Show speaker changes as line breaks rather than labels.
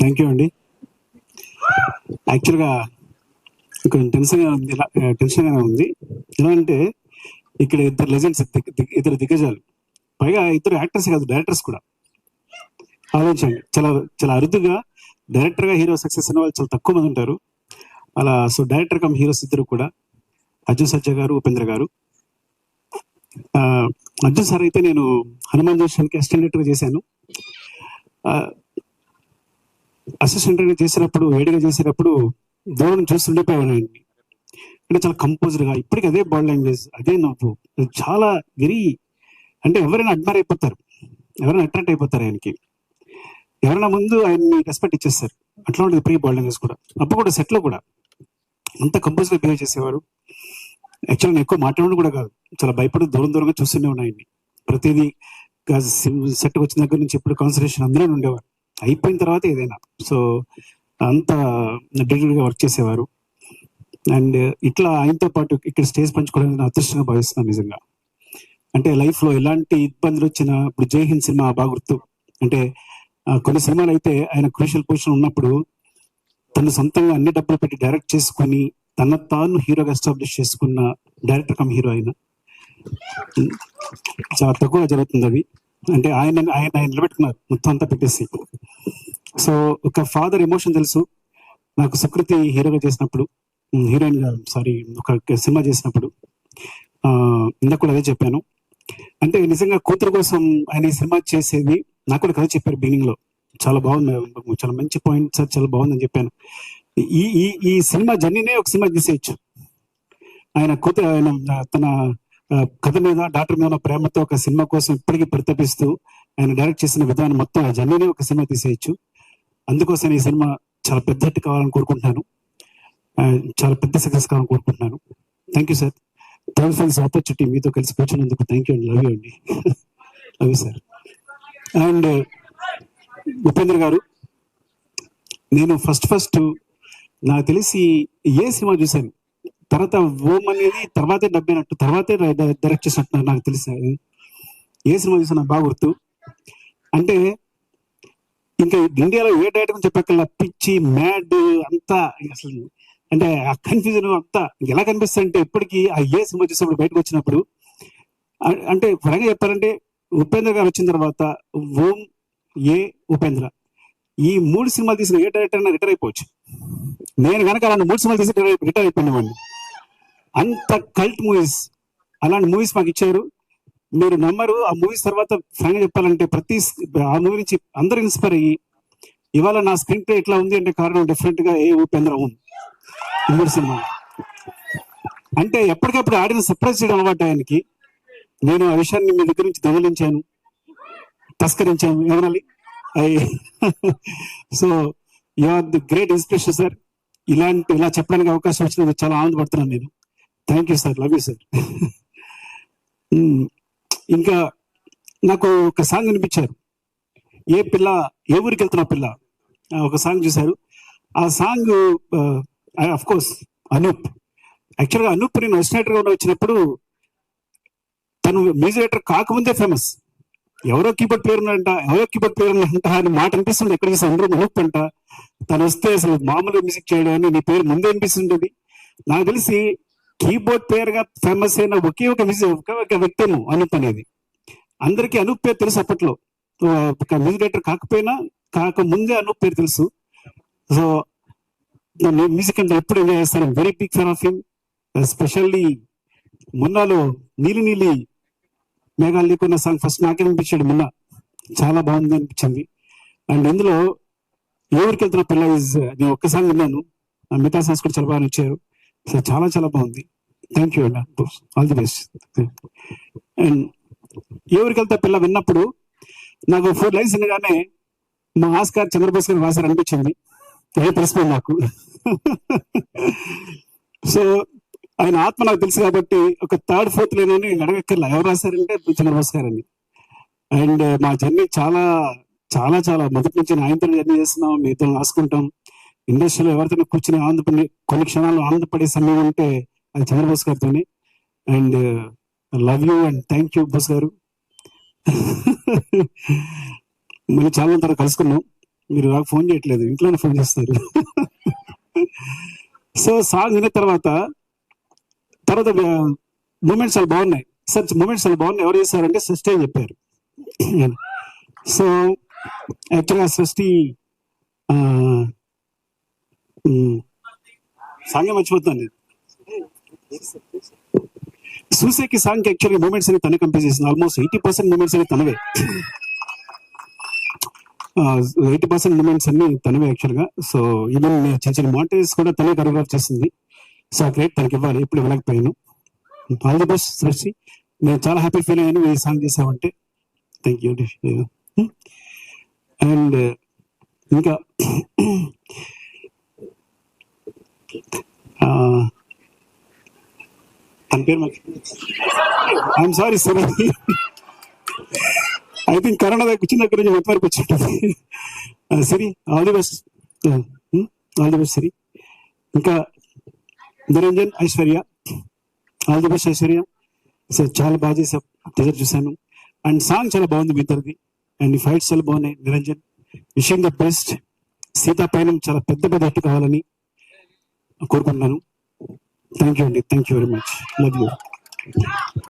Thank you అండి. యాక్చువల్గా కొంచెం టెన్షన్గానే ఉంది. ఎలా అంటే ఇక్కడ ఇద్దరు లెజెండ్స్, ఇద్దరు దిగ్గజాలు, పైగా ఇద్దరు యాక్టర్స్ కాదు, డైరెక్టర్స్ కూడా. ఆలోచించండి, చాలా చాలా అరుదుగా డైరెక్టర్గా హీరో సక్సెస్ అయిన వాళ్ళు చాలా తక్కువ మంది ఉంటారు. అలా సో డైరెక్టర్ కమ్ హీరోస్ ఇద్దరు కూడా, అర్జున్ సర్జా గారు, ఉపేంద్ర గారు. అర్జున్ సార్ అయితే నేను హనుమాన్ జంక్షన్కి అసిస్టెంట్ డైరెక్టర్గా చేశాను. అసిస్టెంట్ డైరెక్టర్ చేసినప్పుడు, వేడిగా చేసేటప్పుడు దూరం చూస్తుండిపోయాను ఆయన్ని. అంటే చాలా కంపోజ్డ్గా, ఇప్పటికీ అదే బాడీ లాంగ్వేజ్, అదే నవ్వు, చాలా వెరీ, అంటే ఎవరైనా అడ్మైర్ అయిపోతారు, ఎవరైనా అట్రాక్ట్ అయిపోతారు ఆయనకి. ఎవరైనా ముందు ఆయన్ని రెస్పెక్ట్ ఇచ్చేస్తారు. అట్లా ఉంటుంది ప్రీ బాడీ లాంగ్వేజ్ కూడా. అప్పుడు కూడా సెట్లో కూడా అంత కంపోజ్గా బిహేవ్ చేసేవారు. యాక్చువల్గా నేను ఎక్కువ మాట్లాడడం కూడా కాదు, చాలా భయపడి దూరం దూరంగా చూస్తూనే ఉన్నాయండి. ప్రతిదీ సెట్కి వచ్చిన దగ్గర నుంచి ఎప్పుడు కాన్సన్ట్రేషన్ అందరూ ఉండేవారు. అయిపోయిన తర్వాత ఏదైనా, సో అంత డెడికేట్గా వర్క్ చేసేవారు. అండ్ ఇట్లా ఆయనతో పాటు ఇక్కడ స్టేజ్ పంచుకోవడానికి నేను అదృష్టంగా భావిస్తున్నాను నిజంగా. అంటే లైఫ్లో ఎలాంటి ఇబ్బందులు వచ్చినా, ఇప్పుడు జై హింద్ సినిమా బాగా గుర్తు. అంటే కొన్ని సినిమాలు అయితే ఆయన క్రూషియల్ పొజిషన్ ఉన్నప్పుడు తను సొంతంగా అన్ని డబ్బులు పెట్టి డైరెక్ట్ చేసుకుని తన తాను హీరోగా ఎస్టాబ్లిష్ చేసుకున్న డైరెక్టర్ కమ్ హీరో ఆయన. చాలా తక్కువగా జరుగుతుంది అది. అంటే ఆయన నిలబెట్టుకున్నారు మొత్తం అంతా పెట్టేసి. సో ఒక ఫాదర్ ఎమోషన్ తెలుసు నాకు. సుకృతి హీరోగా చేసినప్పుడు, హీరోయిన్ గా సారీ, ఒక సినిమా చేసినప్పుడు ఇందాక కూడా అదే చెప్పాను. అంటే నిజంగా కూతురు కోసం ఆయన ఈ సినిమా చేసేది నాకు కూడా కథ చెప్పారు బిగినింగ్ లో. చాలా బాగుంది, చాలా మంచి పాయింట్ సార్, చాలా బాగుందని చెప్పాను. ఈ సినిమా జర్నీనే ఒక సినిమా తీసేయచ్చు. ఆయన కూతురు, ఆయన తన కథ మీద, డాక్టర్ మీద ప్రేమతో ఒక సినిమా కోసం ఇప్పటికీ పరితపిస్తూ ఆయన డైరెక్ట్ చేసిన విధానం మొత్తం ఆ జర్నీనే ఒక సినిమా తీసేయచ్చు. అందుకోసం ఈ సినిమా చాలా పెద్ద హిట్ కావాలని కోరుకుంటున్నాను, చాలా పెద్ద సక్సెస్ కావాలని కోరుకుంటున్నాను. Thank you sir. Thanks for this opportunity. మీతో కలిసి కూర్చున్నందుకు థ్యాంక్ యూ అండి. లవ్ యూ అండి. Love you sir. And Upendra గారు, నేను ఫస్ట్ నాకు తెలిసి ఏ సినిమా చూశాను, తర్వాత ఓం అనేది తర్వాతే డబ్బినట్టు, తర్వాతే డైరెక్ట్ చేసినట్టు నాకు తెలిసి. ఏ సినిమా చూసినా బాగా గుర్తు. అంటే ఇంకా ఇండియాలో ఏ డైరెక్టర్ చెప్పక్కల పిచ్చి మ్యాడ్ అంతా అసలు, అంటే ఆ కన్ఫ్యూజన్ అంతా ఎలా కనిపిస్తుంది అంటే ఇప్పటికీ ఆ ఏ సినిమా చూసినప్పుడు బయటకు వచ్చినప్పుడు, అంటే పరంగా చెప్పాలంటే ఉపేంద్ర గారు వచ్చిన తర్వాత ఓం, ఏ, ఉపేంద్ర, ఈ 3 సినిమాలు తీసిన ఏ డైరెక్టర్ అయినా రిటైర్ అయిపోవచ్చు. నేను కనుక అలాంటి 3 సినిమాలు తీసి రిటైర్ అయిపోయినామండి. అంత కల్ట్ మూవీస్, అలాంటి మూవీస్ మాకు ఇచ్చారు. మీరు నమ్మరు, ఆ మూవీస్ తర్వాత ఫ్రాంక్గా చెప్పాలంటే ప్రతి ఆ మూవీ నుంచి అందరూ ఇన్స్పైర్ అయ్యి ఇవాళ నా స్క్రీన్ ప్లే ఎట్లా ఉంది అంటే కారణం డిఫరెంట్ గా ఏ ఉపేంద్ర ఓం 3 సినిమా. అంటే ఎప్పటికప్పుడు ఆడిన సర్ప్రైజ్ చేయడం అలవాటు ఆయనకి. నేను ఆ విషయాన్ని మీ దగ్గర నుంచి దొంగలించాను, తస్కరించాను, ఏమనాలి. So you are the great inspiration sir. ఇలా చెప్పడానికి అవకాశం వచ్చినందుకు చాలా ఆనందపడుతున్నాను నేను. Thank you sir. Love you sir. ఇంకా నాకు ఒక సాంగ్ వినిపించారు, ఏ పిల్ల ఏ ఊరికి వెళ్తున్నా పిల్ల, ఒక సాంగ్ చూశారు. ఆ సాంగ్ అఫ్ కోర్స్ అనూప్. యాక్చువల్గా అనూప్ నేను అసిస్టెంట్ గా వచ్చినప్పుడు తను మ్యూజిక్ డైరెక్టర్ కాకముందే ఫేమస్. ఎవరో కీబోర్డ్ పేరు ఉందంట అని మాట అనిపిస్తుంది. ఎక్కడ చూసి అందరూ అనూప్ అంట. తను వస్తే అసలు మామూలు మ్యూజిక్ చేయడం అని నీ పేరు ముందే అనిపిస్తుంటది. నాకు తెలిసి కీబోర్డ్ ప్లేయర్ గా ఫేమస్ అయిన ఒకే ఒక వ్యక్తి అనూప్ అనేది. అందరికీ అనూప్ పేరు తెలుసు అప్పట్లో. ఒక మ్యూజిక్ డైరెక్టర్ కాకముందే అనూప్ పేరు తెలుసు. సో మ్యూజిక్ అంటే ఎప్పుడు ఎంజాయ్ చేస్తాను. Very big fan of him. Especially మున్నాలో నీలి నీలి మేఘాలు లేకున్న సాంగ్ ఫస్ట్ నాకే అనిపించాడు. మున్న చాలా బాగుంది అనిపించింది. అండ్ ఇందులో ఎవరికి వెళ్తున్న పిల్ల నేను ఒక్క సాంగ్ విన్నాను, మిగతా సాంగ్స్ కూడా చాలా బాగా నచ్చారు. సో చాలా చాలా బాగుంది. థ్యాంక్ యూ అండి, ఆల్ ది బెస్ట్. అండ్ ఎవరికి వెళ్తే పిల్ల విన్నప్పుడు నాకు 4 లైన్స్ వినగానే మా ఆస్కార్ చంద్రబోస్ గారు రాశారు అనిపించింది. అదే ప్రశ్న నాకు. సో ఆయన ఆత్మ నాకు తెలుసు కాబట్టి ఒక 3rd 4th లేనని అడగక్కర్లా, ఎవరు రాశారంటే చంద్రబోస్ గారు అని. అండ్ మా జర్నీ చాలా చాలా చాలా మొదటి నుంచి ఆయనతో జర్నీ చేస్తున్నాం, మీతో రాసుకుంటాం. ఇండస్ట్రీలో ఎవరితో కూర్చుని ఆనందపడి కొన్ని క్షణాలు ఆనందపడే సమయం ఉంటే అది చంద్రబోస్ గారితో. And love you and thank you Bose garu. మనం చాలా తర్వాత కలుసుకున్నాం. మీరు నాకు ఫోన్ చేయట్లేదు, ఇంట్లోనే ఫోన్ చేస్తారు. సో సాంగ్ విన్న తర్వాత మూమెంట్స్ చాలా బాగున్నాయి సార్, మూమెంట్స్ చాలా బాగున్నాయి. ఎవరు చేశారంటే సృష్టి అని చెప్పారు. సో యాక్చువల్గా సృష్టి సాంగ్ మర్చిపోతాను నేను. సూసేకి సాంగ్ యాక్చువల్గా మూమెంట్స్ అని తనే కంపోజ్ చేసింది. ఆల్మోస్ట్ 80% మూమెంట్స్ అని తనవే, 80% మూమెంట్స్ అన్ని తనవే యాక్చువల్గా. సో ఈవెన్ చిన్న చిన్న మాంటేజెస్ కూడా తనే కొరియోగ్రాఫ్ చేసింది. సో ఆ క్రెడిట్ తనకి ఇవ్వాలి, ఎప్పుడు ఇవ్వలేకపోయాను. ఆల్ ది బెస్ట్ సృష్టి. నేను చాలా హ్యాపీ ఫీల్ అయ్యాను ఈ సాంగ్ చేసామంటే. Thank you. అండ్ ఇంకా తన పేరు I'm sorry sir, I think corona దగ్గర వచ్చిన దగ్గర నుంచి మొత్తం వరకు వచ్చింటుంది. సరే, all the best, all the best సరి. ఇంకా Niranjan, Aishwarya, all the best Aishwarya. So చాలా బాగా చేసాం, టీజర్ చూశాను. అండ్ సాంగ్ చాలా బాగుంది మీ ఇద్దరిది, అండ్ ఈ ఫైట్స్ చాలా బాగున్నాయి. Niranjan, wishing the best. Sita పైన చాలా పెద్ద పెద్ద హిట్ కావాలని కోరుకుంటున్నాను. థ్యాంక్ యూ అండి, thank you very much, love you.